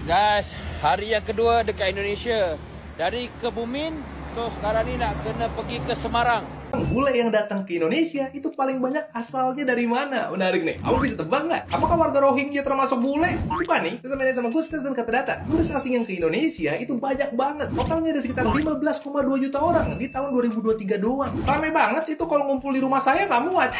Guys, hari yang kedua dekat Indonesia. Dari Kebumen, so sekarang ni nak kena pergi ke Semarang. Bule yang datang ke Indonesia itu paling banyak asalnya dari mana? Menarik nih. Kamu bisa tebak nggak? Apakah warga Rohingya termasuk bule? Bukan nih. Sesuai sama Gustes dan kata data, turis asing yang ke Indonesia itu banyak banget. Totalnya ada sekitar 15,2 juta orang di tahun 2023 doang. Rame banget itu kalau ngumpul di rumah saya nggak muat.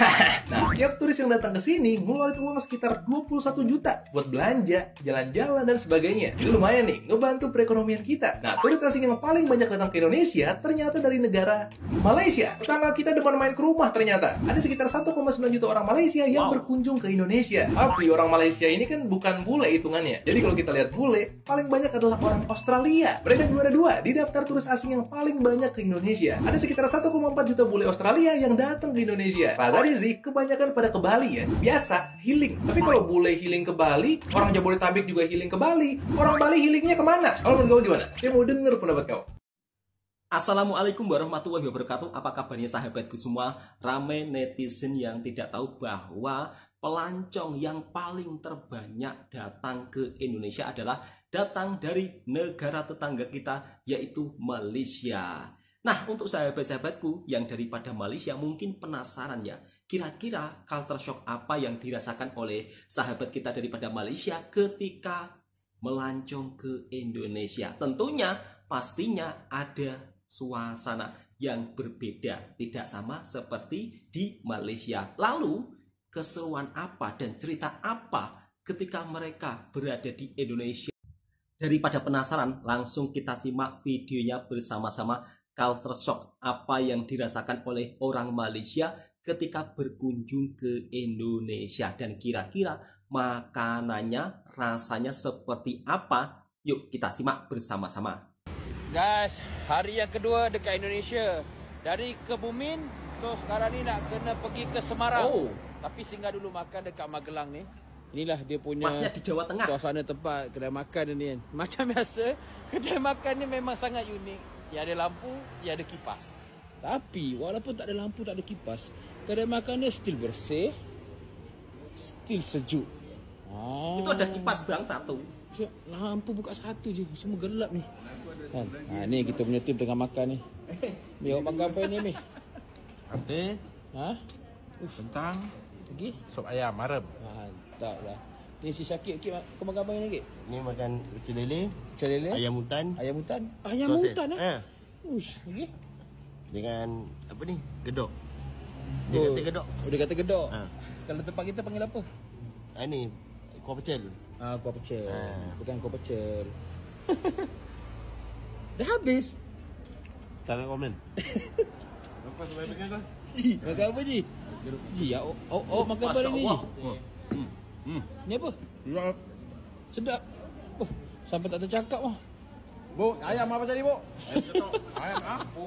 Nah, tiap turis yang datang ke sini ngeluarin uang sekitar 21 juta buat belanja, jalan-jalan dan sebagainya. Itu lumayan nih, ngebantu perekonomian kita. Nah, turis asing yang paling banyak datang ke Indonesia ternyata dari negara Malaysia. Kita depan main ke rumah ternyata. Ada sekitar 1,9 juta orang Malaysia yang berkunjung ke Indonesia. Tapi orang Malaysia ini kan bukan bule hitungannya. Jadi kalau kita lihat bule, paling banyak adalah orang Australia. Mereka juara 2 di daftar turis asing yang paling banyak ke Indonesia. Ada sekitar 1,4 juta bule Australia yang datang ke Indonesia. Padahal sih kebanyakan pada ke Bali ya. Biasa, healing. Tapi kalau bule healing ke Bali, orang Jabodetabek juga healing ke Bali. Orang Bali healingnya kemana? Kalau menurut kamu gimana? Saya mau denger pendapat kau. Assalamualaikum warahmatullahi wabarakatuh. Apa kabarnya sahabatku semua? Ramai netizen yang tidak tahu bahwa pelancong yang paling terbanyak datang ke Indonesia adalah datang dari negara tetangga kita, yaitu Malaysia. Nah, untuk sahabat-sahabatku yang daripada Malaysia mungkin penasaran ya, kira-kira culture shock apa yang dirasakan oleh sahabat kita daripada Malaysia ketika melancong ke Indonesia. Tentunya pastinya ada suasana yang berbeda, tidak sama seperti di Malaysia. Lalu keseruan apa dan cerita apa ketika mereka berada di Indonesia? Daripada penasaran, langsung kita simak videonya bersama-sama. Culture shock apa yang dirasakan oleh orang Malaysia ketika berkunjung ke Indonesia, dan kira-kira makanannya rasanya seperti apa? Yuk kita simak bersama-sama. Guys, hari yang kedua dekat Indonesia. Dari Kebumen, so sekarang ni nak kena pergi ke Semarang. Tapi singgah dulu makan dekat Magelang ni. Inilah dia punya Masnya di Jawa Tengah. Suasana tempat kedai makan ni kan. Macam biasa, kedai makan ni memang sangat unik. Tiada lampu, tiada kipas. Tapi walaupun tak ada lampu, tak ada kipas, kedai makan ni still bersih, still sejuk. Itu ada kipas bang satu. Lampu buka satu je, semua gelap ni. Kan? Ni kita punya tim tengah makan ni. Ni awak makan apa ni, Mi? Sate, kentang, Lagi? sop ayam, marem. Mantap lah. Ni si Syakir, kau makan apa ni lagi? Ni makan pecel lele, Pecel lele? ayam hutan, Ayam hutan? Ayam Sausage. hutan Ha. Uish, lagi? dengan apa ni? Gedok. Dia kata gedok. Oh, dia kata gedok. Ha. Kalau tempat kita panggil apa? Ni kuah pecel. Kuah pecel. Ah. Bukan kuah pecel. Dah habis? Tak nak komen. Apa sampai makan kau? Ji, makan apa Ji? Ji, awak makan apa hari ni? Masya Ni apa? Sedap. Oh, sampai tak tercakap lah. Bu, ayam apa tadi, Bu? Ayam apa?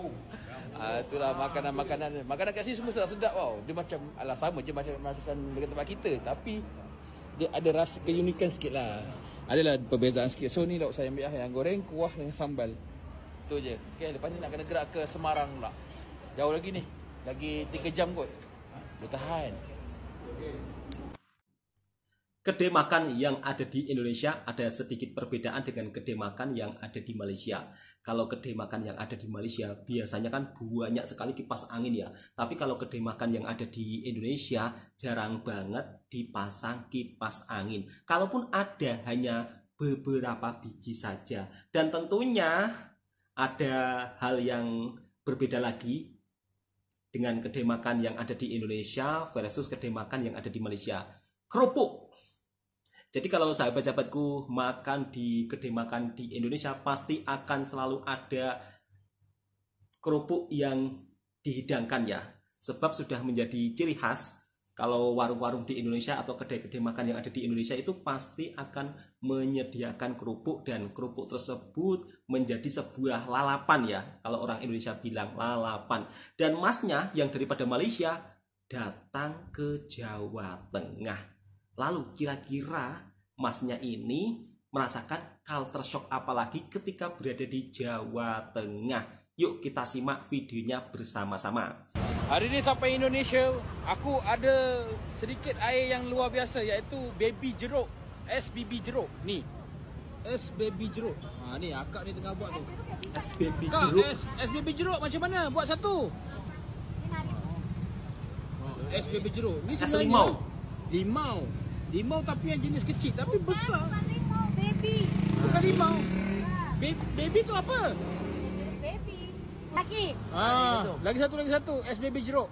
Itulah makanan-makanan. Makanan kat sini semua sedap tau. Dia macam alah sama je macam masakan dekat tempat kita, tapi dia ada rasa keunikan sikit lah. Adalah perbezaan sikit. So ni lauk saya ambil yang goreng, kuah dengan sambal. Tu je. Okay, lepas ni nak kena gerak ke Semarang pula. Jauh lagi ni. Lagi 3 jam kot. Dia tahan. Kedai makan yang ada di Indonesia ada sedikit perbedaan dengan kedai makan yang ada di Malaysia. Kalau kedai makan yang ada di Malaysia biasanya kan banyak sekali kipas angin ya. Tapi kalau kedai makan yang ada di Indonesia jarang banget dipasang kipas angin. Kalaupun ada hanya beberapa biji saja. Dan tentunya ada hal yang berbeda lagi dengan kedai makan yang ada di Indonesia versus kedai makan yang ada di Malaysia. Kerupuk. Jadi kalau sahabat-sahabatku makan di kedai makan di Indonesia pasti akan selalu ada kerupuk yang dihidangkan ya. Sebab sudah menjadi ciri khas kalau warung-warung di Indonesia atau kedai-kedai makan yang ada di Indonesia itu pasti akan menyediakan kerupuk, dan kerupuk tersebut menjadi sebuah lalapan ya. Kalau orang Indonesia bilang lalapan. Dan masnya yang daripada Malaysia datang ke Jawa Tengah. Lalu kira-kira masnya ini merasakan culture shock apalagi ketika berada di Jawa Tengah? Yuk kita simak videonya bersama-sama. Hari ni sampai Indonesia, aku ada sedikit air yang luar biasa, iaitu baby jeruk, SBB jeruk. Ni. es baby jeruk. Ha ni akak ni tengah buat tu. Es baby Kak, jeruk. es baby jeruk macam mana? Buat satu. Es baby jeruk. Ni Es sebenarnya limau tapi yang jenis kecil tapi besar. Bukan limau, baby. Bukan limau. Baby tu apa? Baby. Lagi. Lagi satu es baby jeruk.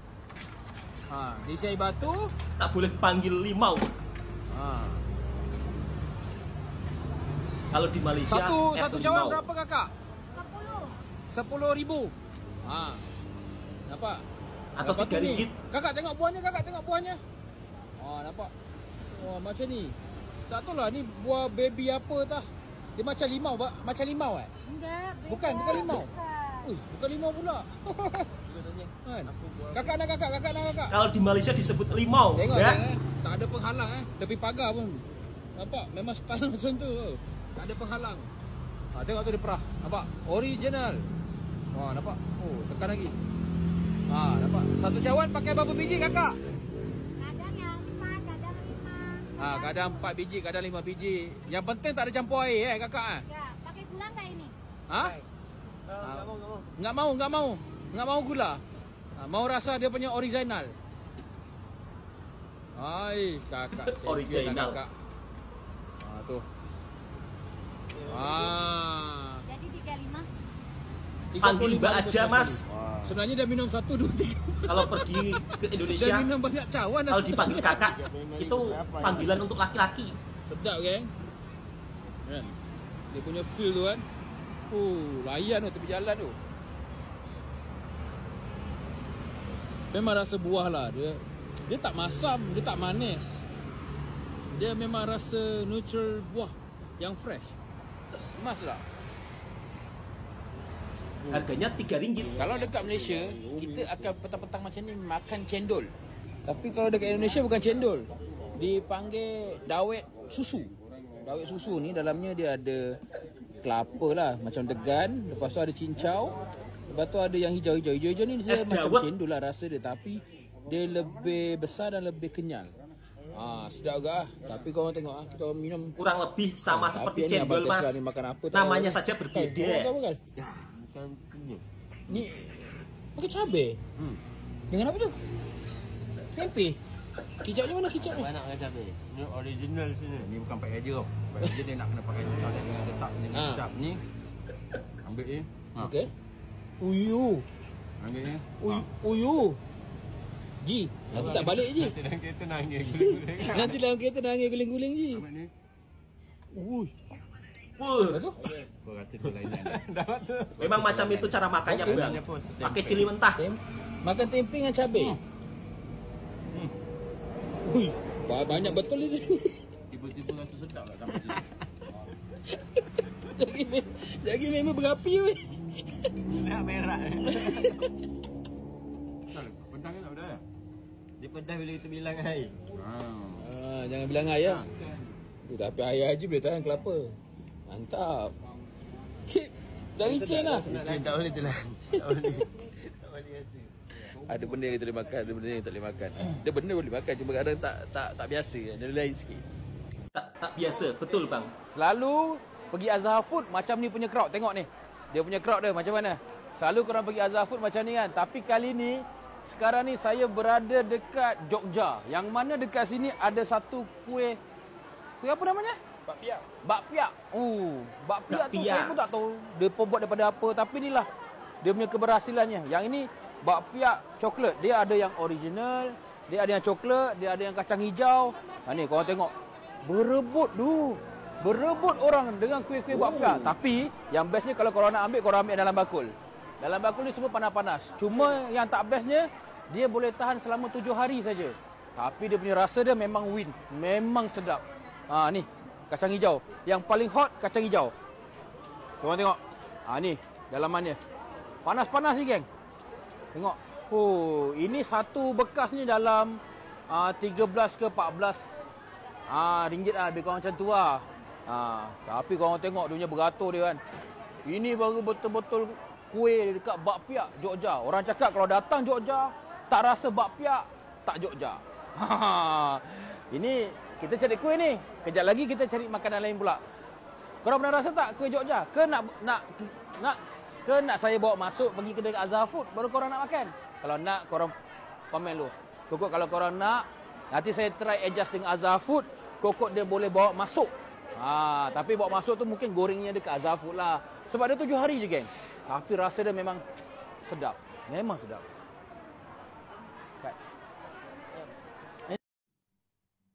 Diisi air batu. Tak boleh panggil limau. Kalau di Malaysia es Satu limau. cawan berapa kakak? 10. 10,000. Nampak? Atau Lepas tu ni, RM3. Kakak tengok buahnya. Nampak? Wah, macam ni. Tak tahu lah ni buah baby apa tah. Dia macam limau, macam limau Enggak, beda. Bukan limau. Bukan. Bukan limau pula. Kan? Kakak nak kakak. Kalau di Malaysia disebut limau, Tengok ya. tak ada penghalang tepi pagar pun. Nampak? Memang style macam tu. Tak ada penghalang. Tengok tu dia perah. Nampak? Original. Nampak? Tekan lagi. Nampak? Satu cawan pakai berapa biji kakak? Kadang yang 4, kadang 5. Kadang 4 biji, kadang 5 biji. Yang penting tak ada campur air kakak Ya, pakai gula enggak ini? Enggak mau gula. Mau rasa dia punya original. Kakak. Original. Kakak. Tu. Jadi 35. Panggil Mbak 35 aja, Mas. Sebenarnya dia minum 1, 2, 3. Kalau pergi ke Dia Indonesia, minum banyak cawan. kalau dipanggil kakak, itu panggilan untuk laki-laki. Sedap geng. Kan? Dia punya feel tu kan. Layan tu tepi jalan tu. Memang rasa buah lah. Dia tak masam, dia tak manis. Dia memang rasa neutral buah yang fresh. Emas tak? Harganya RM3. Kalau dekat Malaysia, kita akan petang-petang macam ni makan cendol. Tapi kalau dekat Indonesia bukan cendol. Dipanggil dawet susu. Dawet susu ni dalamnya dia ada kelapa lah, macam degan. Lepas tu ada cincau. Lepas tu ada yang hijau-hijau. Hijau-hijau ni dia Es macam dawet. cendol lah rasa dia. Tapi dia lebih besar dan lebih kenyal. Sedap juga lah. Tapi korang tengok kita orang minum. Kurang lebih sama Tapi seperti ni cendol, Abang Mas. Tesla ni makan apa tak Namanya tahu. saja Korang berbeda. apa kan? Bukan punya. Ni pakai cabai. Dengan apa tu? Tempe. Kicapnya mana kicapnya? Banyak dengan cabai. Ni original sini. Ni bukan pakai aja tau. Pakai aja dia nak kena pakai cabai dengan letak dengan kecap ni. Ambil ni. Okey. Uyu. Ambil ni. Uyu. Ji, nanti tak balik je. Nanti dalam kereta nangis guling-guling. Nanti dalam kereta nangis guling-guling je. Ambil ni. Ui. Wuh, Lepas tu? Kau kata tu lainnya. Dapat tu. memang macam itu cara makannya, Okey. Bang. Apa? Pakai cili mentah. Makan tempe dengan cabai. Ui, banyak betul ni. Tiba-tiba rasa sedap lah tambah sini. Jadi memang berapi weh. Nak merah. Pentang tak ada. Dia pedas bila kita bilang air. Jangan bilang ayah. Tapi ayah haji boleh tahan kelapa. Mantap. Dah licin lah. Licin tak boleh telan. Tak boleh. Tak boleh rasa. Ada benda yang kita boleh makan, ada benda yang tak boleh makan. Dia benda boleh makan, cuma kadang tak biasa. Dia lain sikit. Tak biasa, betul, Bang. Selalu pergi Azhar Food macam ni punya crowd. Tengok ni. Dia punya crowd dia macam mana. Selalu korang pergi Azhar Food macam ni kan. Tapi kali ni, sekarang ni saya berada dekat Jogja. Yang mana dekat sini ada satu kuih. Kuih apa namanya? Bakpia. Bakpia. Bakpia tu Bakpia. saya pun tak tahu dia buat daripada apa. Tapi inilah dia punya keberhasilannya. Yang ini bakpia coklat. Dia ada yang original, dia ada yang coklat, dia ada yang kacang hijau. Ni korang tengok. Berebut orang dengan kuih-kuih bakpia. Tapi yang bestnya kalau korang nak ambil, korang ambil dalam bakul. Dalam bakul ni semua panas-panas. Cuma yang tak bestnya, dia boleh tahan selama 7 hari saja. Tapi dia punya rasa dia memang win. Memang sedap. Ni kacang hijau. Yang paling hot kacang hijau. Korang tengok. Ni dalamannya. Panas-panas ni geng. Tengok. Ini satu bekas ni dalam 13 ke 14 ringgit lah. Lebih kurang macam tu lah. Tapi korang tengok dia punya beratur dia kan. Ini baru betul-betul kuih dekat bakpia Jogja. Orang cakap kalau datang Jogja tak rasa bakpia, tak Jogja. Ini kita cari kuih ni. Kejap lagi kita cari makanan lain pula. Korang pernah rasa tak kuih Jogja? Ke nak saya bawa masuk pergi kedai Azhar Food baru korang nak makan? Kalau nak, korang komen dulu. Kokok kalau korang nak, nanti saya try adjust dengan Azhar Food. Kokok dia boleh bawa masuk. Tapi bawa masuk tu mungkin gorengnya dekat Azhar Food lah. Sebab dia 7 hari je, geng. Tapi rasa dia memang sedap. Memang sedap.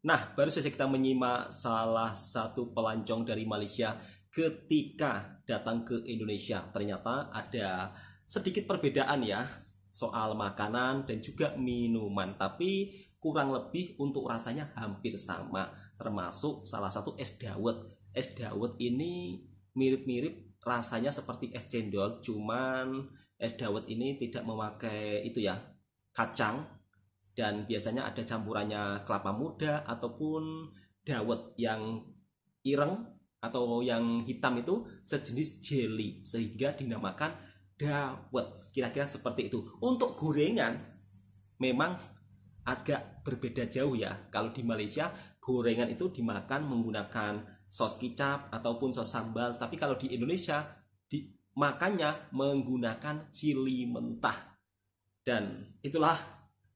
Nah, baru saja kita menyimak salah satu pelancong dari Malaysia ketika datang ke Indonesia. Ternyata ada sedikit perbedaan ya soal makanan dan juga minuman, tapi kurang lebih untuk rasanya hampir sama. Termasuk salah satu es dawet. Es dawet ini mirip-mirip rasanya seperti es cendol, cuman es dawet ini tidak memakai itu ya, kacang. Dan biasanya ada campurannya kelapa muda ataupun dawet yang ireng atau yang hitam itu sejenis jelly sehingga dinamakan dawet. Kira-kira seperti itu. Untuk gorengan memang agak berbeda jauh ya. Kalau di Malaysia gorengan itu dimakan menggunakan sos kicap ataupun sos sambal. Tapi kalau di Indonesia makannya menggunakan cili mentah. Dan itulah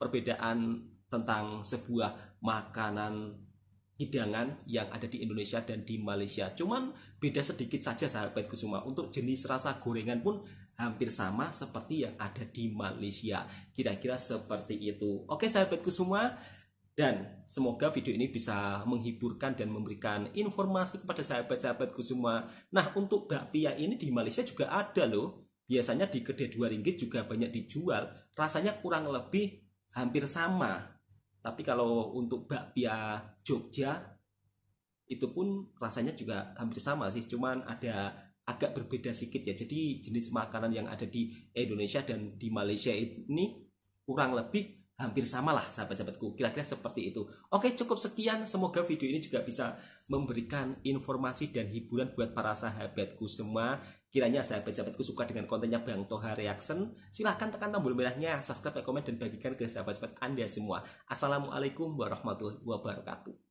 perbedaan tentang sebuah makanan hidangan yang ada di Indonesia dan di Malaysia. Cuman beda sedikit saja sahabatku semua. Untuk jenis rasa gorengan pun hampir sama seperti yang ada di Malaysia. Kira-kira seperti itu. Oke sahabatku semua. Dan semoga video ini bisa menghiburkan dan memberikan informasi kepada sahabat-sahabatku semua. Nah, untuk bakpia ini di Malaysia juga ada loh. Biasanya di kedai 2 ringgit juga banyak dijual. Rasanya kurang lebih hampir sama. Tapi kalau untuk bakpia Jogja itu pun rasanya juga hampir sama sih, cuman ada agak berbeda sedikit ya. Jadi jenis makanan yang ada di Indonesia dan di Malaysia ini kurang lebih hampir sama lah sahabat-sahabatku. Kira-kira seperti itu. Oke, cukup sekian. Semoga video ini juga bisa memberikan informasi dan hiburan buat para sahabatku semua. Kiranya sahabat-sahabatku suka dengan kontennya Bang Toha Reaction, silahkan tekan tombol merahnya, subscribe, komen, dan bagikan ke sahabat-sahabat Anda semua. Assalamualaikum warahmatullahi wabarakatuh.